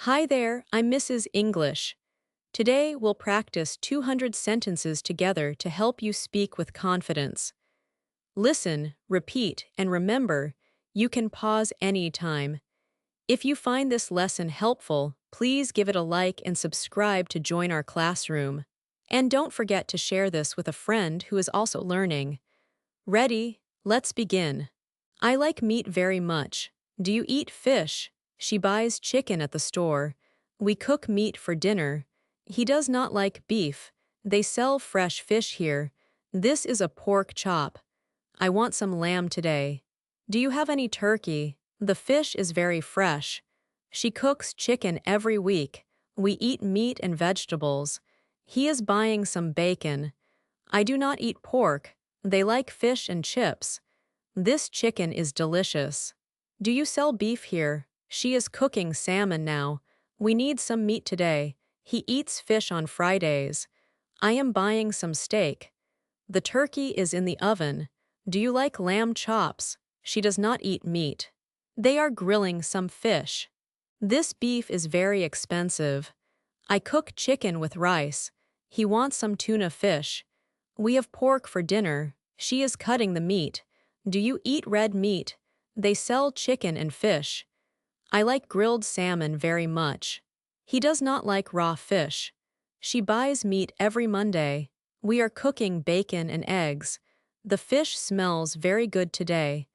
Hi there, I'm Mrs. English. Today we'll practice 200 sentences together to help you speak with confidence. Listen, repeat, and remember, you can pause anytime. If you find this lesson helpful, please give it a like and subscribe to join our classroom. And don't forget to share this with a friend who is also learning. Ready? Let's begin. I like meat very much. Do you eat fish? She buys chicken at the store. We cook meat for dinner. He does not like beef. They sell fresh fish here. This is a pork chop. I want some lamb today. Do you have any turkey? The fish is very fresh. She cooks chicken every week. We eat meat and vegetables. He is buying some bacon. I do not eat pork. They like fish and chips. This chicken is delicious. Do you sell beef here? She is cooking salmon now. We need some meat today. He eats fish on Fridays. I am buying some steak. The turkey is in the oven. Do you like lamb chops? She does not eat meat. They are grilling some fish. This beef is very expensive. I cook chicken with rice. He wants some tuna fish. We have pork for dinner. She is cutting the meat. Do you eat red meat? They sell chicken and fish. I like grilled salmon very much. He does not like raw fish. She buys meat every Monday. We are cooking bacon and eggs. The fish smells very good today.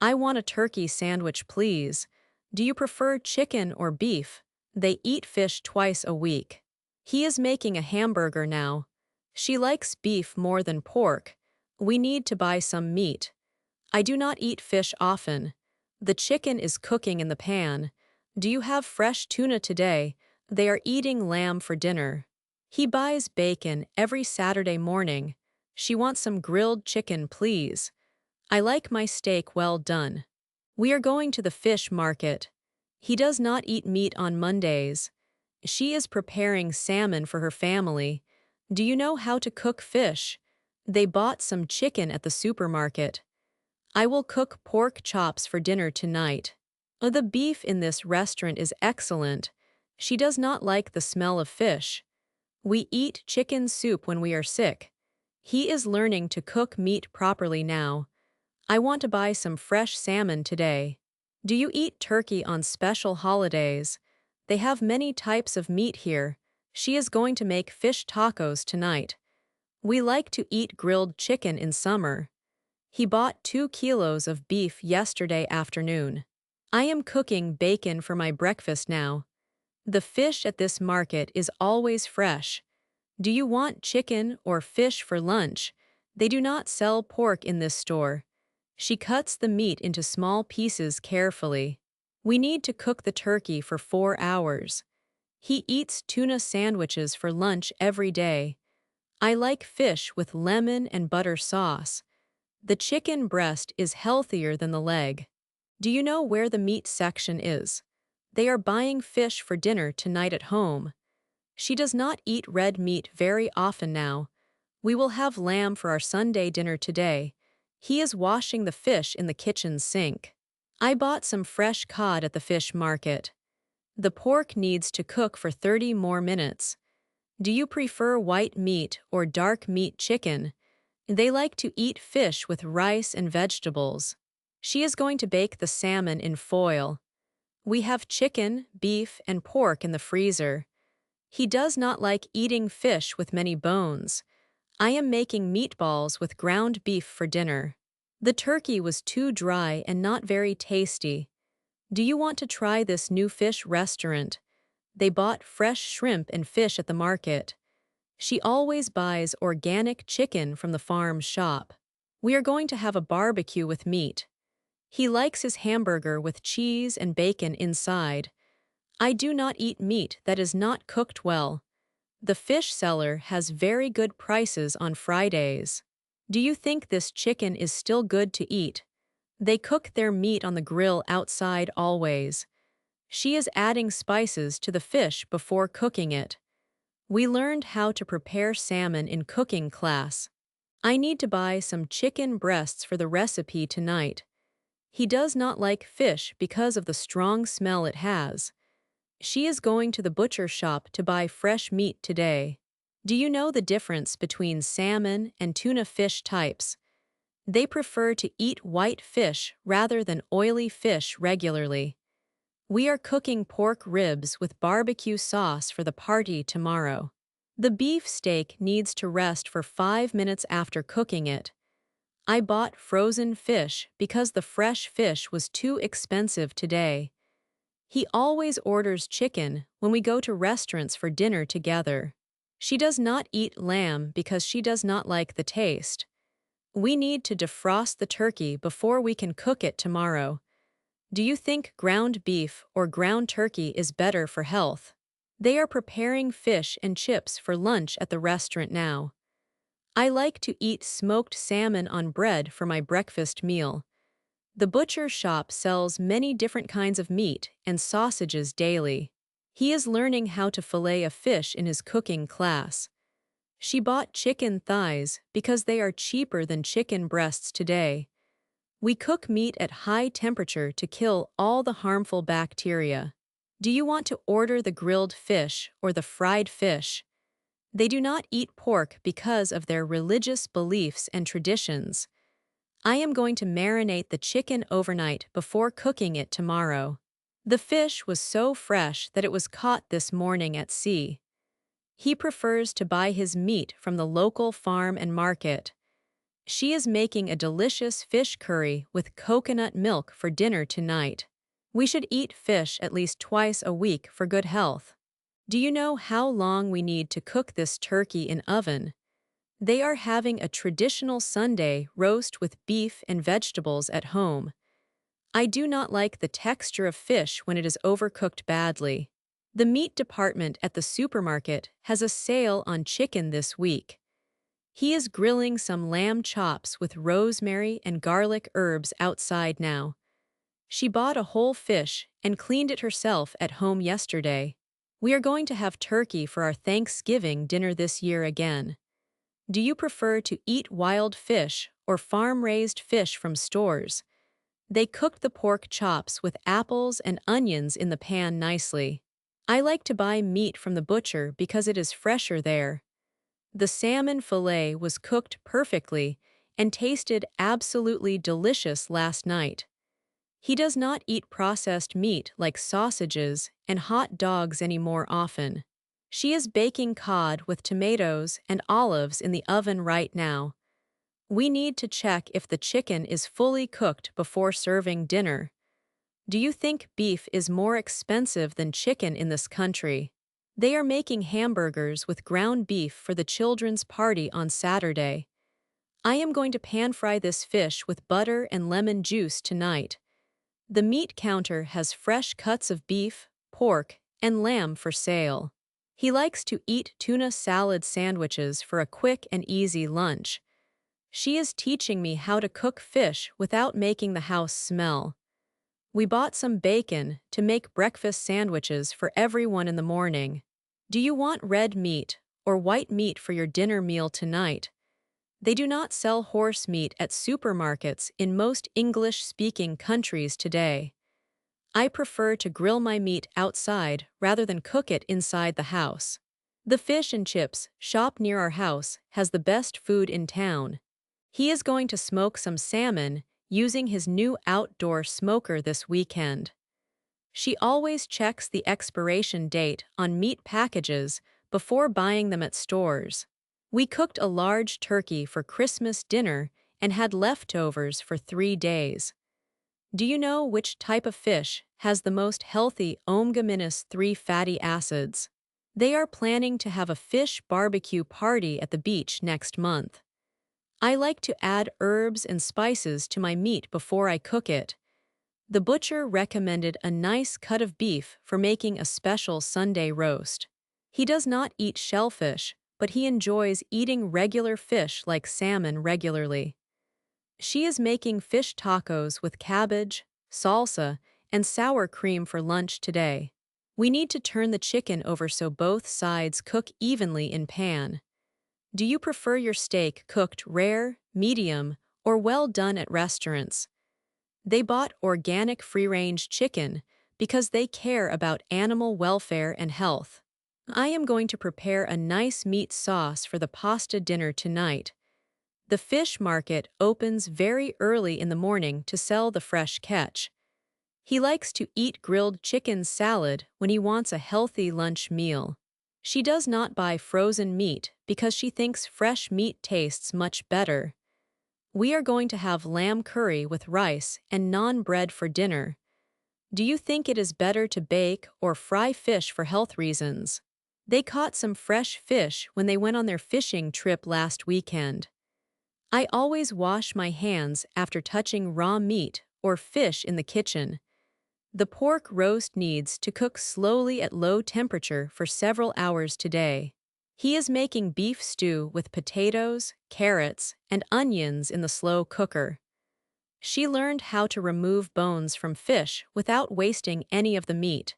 I want a turkey sandwich, please. Do you prefer chicken or beef? They eat fish twice a week. He is making a hamburger now. She likes beef more than pork. We need to buy some meat. I do not eat fish often. The chicken is cooking in the pan. Do you have fresh tuna today? They are eating lamb for dinner. He buys bacon every Saturday morning. She wants some grilled chicken, please. I like my steak well done. We are going to the fish market. He does not eat meat on Mondays. She is preparing salmon for her family. Do you know how to cook fish? They bought some chicken at the supermarket. I will cook pork chops for dinner tonight. The beef in this restaurant is excellent. She does not like the smell of fish. We eat chicken soup when we are sick. He is learning to cook meat properly now. I want to buy some fresh salmon today. Do you eat turkey on special holidays? They have many types of meat here. She is going to make fish tacos tonight. We like to eat grilled chicken in summer. He bought 2 kilos of beef yesterday afternoon. I am cooking bacon for my breakfast now. The fish at this market is always fresh. Do you want chicken or fish for lunch? They do not sell pork in this store. She cuts the meat into small pieces carefully. We need to cook the turkey for 4 hours. He eats tuna sandwiches for lunch every day. I like fish with lemon and butter sauce. The chicken breast is healthier than the leg. Do you know where the meat section is? They are buying fish for dinner tonight at home. She does not eat red meat very often now. We will have lamb for our Sunday dinner today. He is washing the fish in the kitchen sink. I bought some fresh cod at the fish market. The pork needs to cook for 30 more minutes. Do you prefer white meat or dark meat chicken? They like to eat fish with rice and vegetables. She is going to bake the salmon in foil. We have chicken, beef, and pork in the freezer. He does not like eating fish with many bones. I am making meatballs with ground beef for dinner. The turkey was too dry and not very tasty. Do you want to try this new fish restaurant? They bought fresh shrimp and fish at the market. She always buys organic chicken from the farm shop. We are going to have a barbecue with meat. He likes his hamburger with cheese and bacon inside. I do not eat meat that is not cooked well. The fish seller has very good prices on Fridays. Do you think this chicken is still good to eat? They cook their meat on the grill outside always. She is adding spices to the fish before cooking it. We learned how to prepare salmon in cooking class. I need to buy some chicken breasts for the recipe tonight. He does not like fish because of the strong smell it has. She is going to the butcher shop to buy fresh meat today. Do you know the difference between salmon and tuna fish types? They prefer to eat white fish rather than oily fish regularly. We are cooking pork ribs with barbecue sauce for the party tomorrow. The beef steak needs to rest for 5 minutes after cooking it. I bought frozen fish because the fresh fish was too expensive today. He always orders chicken when we go to restaurants for dinner together. She does not eat lamb because she does not like the taste. We need to defrost the turkey before we can cook it tomorrow. Do you think ground beef or ground turkey is better for health? They are preparing fish and chips for lunch at the restaurant now. I like to eat smoked salmon on bread for my breakfast meal. The butcher shop sells many different kinds of meat and sausages daily. He is learning how to fillet a fish in his cooking class. She bought chicken thighs because they are cheaper than chicken breasts today. We cook meat at high temperature to kill all the harmful bacteria. Do you want to order the grilled fish or the fried fish? They do not eat pork because of their religious beliefs and traditions. I am going to marinate the chicken overnight before cooking it tomorrow. The fish was so fresh that it was caught this morning at sea. He prefers to buy his meat from the local farm and market. She is making a delicious fish curry with coconut milk for dinner tonight. We should eat fish at least twice a week for good health. Do you know how long we need to cook this turkey in oven? They are having a traditional Sunday roast with beef and vegetables at home. I do not like the texture of fish when it is overcooked badly. The meat department at the supermarket has a sale on chicken this week. He is grilling some lamb chops with rosemary and garlic herbs outside now. She bought a whole fish and cleaned it herself at home yesterday. We are going to have turkey for our Thanksgiving dinner this year again. Do you prefer to eat wild fish or farm-raised fish from stores? They cooked the pork chops with apples and onions in the pan nicely. I like to buy meat from the butcher because it is fresher there. The salmon fillet was cooked perfectly and tasted absolutely delicious last night. He does not eat processed meat like sausages and hot dogs anymore often. She is baking cod with tomatoes and olives in the oven right now. We need to check if the chicken is fully cooked before serving dinner. Do you think beef is more expensive than chicken in this country? They are making hamburgers with ground beef for the children's party on Saturday. I am going to pan-fry this fish with butter and lemon juice tonight. The meat counter has fresh cuts of beef, pork, and lamb for sale. He likes to eat tuna salad sandwiches for a quick and easy lunch. She is teaching me how to cook fish without making the house smell. We bought some bacon to make breakfast sandwiches for everyone in the morning. Do you want red meat or white meat for your dinner meal tonight? They do not sell horse meat at supermarkets in most English-speaking countries today. I prefer to grill my meat outside rather than cook it inside the house. The fish and chips shop near our house has the best food in town. He is going to smoke some salmon using his new outdoor smoker this weekend. She always checks the expiration date on meat packages before buying them at stores. We cooked a large turkey for Christmas dinner and had leftovers for 3 days. Do you know which type of fish has the most healthy omega-3 fatty acids? They are planning to have a fish barbecue party at the beach next month. I like to add herbs and spices to my meat before I cook it. The butcher recommended a nice cut of beef for making a special Sunday roast. He does not eat shellfish, but he enjoys eating regular fish like salmon regularly. She is making fish tacos with cabbage, salsa, and sour cream for lunch today. We need to turn the chicken over so both sides cook evenly in pan. Do you prefer your steak cooked rare, medium, or well done at restaurants? They bought organic free-range chicken because they care about animal welfare and health. I am going to prepare a nice meat sauce for the pasta dinner tonight. The fish market opens very early in the morning to sell the fresh catch. He likes to eat grilled chicken salad when he wants a healthy lunch meal. She does not buy frozen meat because she thinks fresh meat tastes much better. We are going to have lamb curry with rice and naan bread for dinner. Do you think it is better to bake or fry fish for health reasons? They caught some fresh fish when they went on their fishing trip last weekend. I always wash my hands after touching raw meat or fish in the kitchen. The pork roast needs to cook slowly at low temperature for several hours today. He is making beef stew with potatoes, carrots, and onions in the slow cooker. She learned how to remove bones from fish without wasting any of the meat.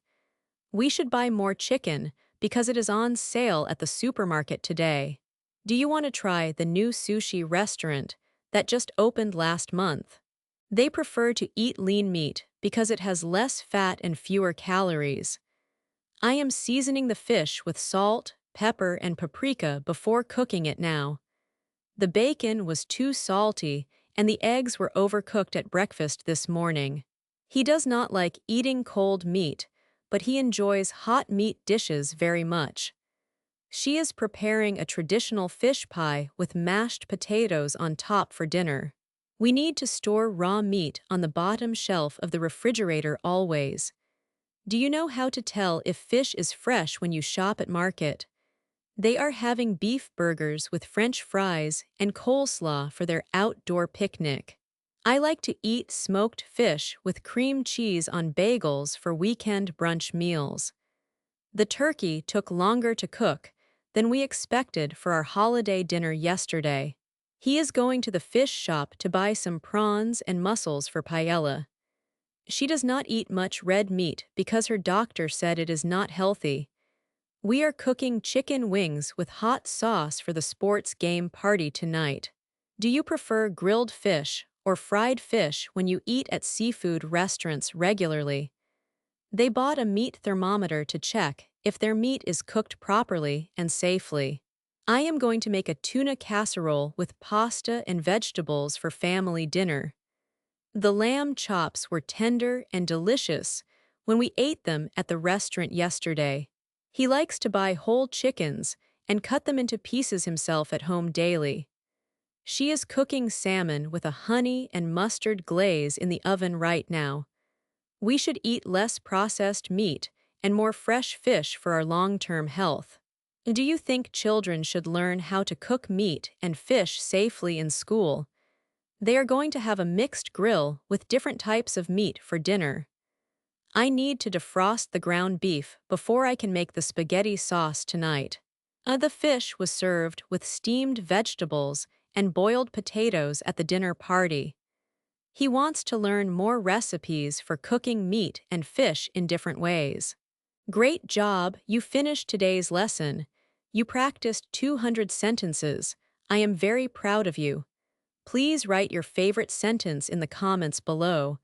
We should buy more chicken because it is on sale at the supermarket today. Do you want to try the new sushi restaurant that just opened last month? They prefer to eat lean meat because it has less fat and fewer calories. I am seasoning the fish with salt, pepper, and paprika before cooking it now. The bacon was too salty and the eggs were overcooked at breakfast this morning. He does not like eating cold meat, but he enjoys hot meat dishes very much. She is preparing a traditional fish pie with mashed potatoes on top for dinner. We need to store raw meat on the bottom shelf of the refrigerator always. Do you know how to tell if fish is fresh when you shop at market? They are having beef burgers with French fries and coleslaw for their outdoor picnic. I like to eat smoked fish with cream cheese on bagels for weekend brunch meals. The turkey took longer to cook than we expected for our holiday dinner yesterday. He is going to the fish shop to buy some prawns and mussels for paella. She does not eat much red meat because her doctor said it is not healthy. We are cooking chicken wings with hot sauce for the sports game party tonight. Do you prefer grilled fish or fried fish when you eat at seafood restaurants regularly? They bought a meat thermometer to check if their meat is cooked properly and safely. I am going to make a tuna casserole with pasta and vegetables for family dinner. The lamb chops were tender and delicious when we ate them at the restaurant yesterday. He likes to buy whole chickens and cut them into pieces himself at home daily. She is cooking salmon with a honey and mustard glaze in the oven right now. We should eat less processed meat and more fresh fish for our long-term health. Do you think children should learn how to cook meat and fish safely in school? They are going to have a mixed grill with different types of meat for dinner. I need to defrost the ground beef before I can make the spaghetti sauce tonight. The fish was served with steamed vegetables and boiled potatoes at the dinner party. He wants to learn more recipes for cooking meat and fish in different ways. Great job, you finished today's lesson. You practiced 200 sentences. I am very proud of you. Please write your favorite sentence in the comments below.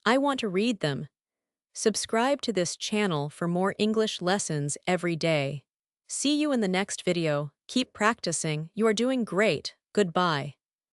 I want to read them. Subscribe to this channel for more English lessons every day. See you in the next video. Keep practicing. You are doing great. Goodbye.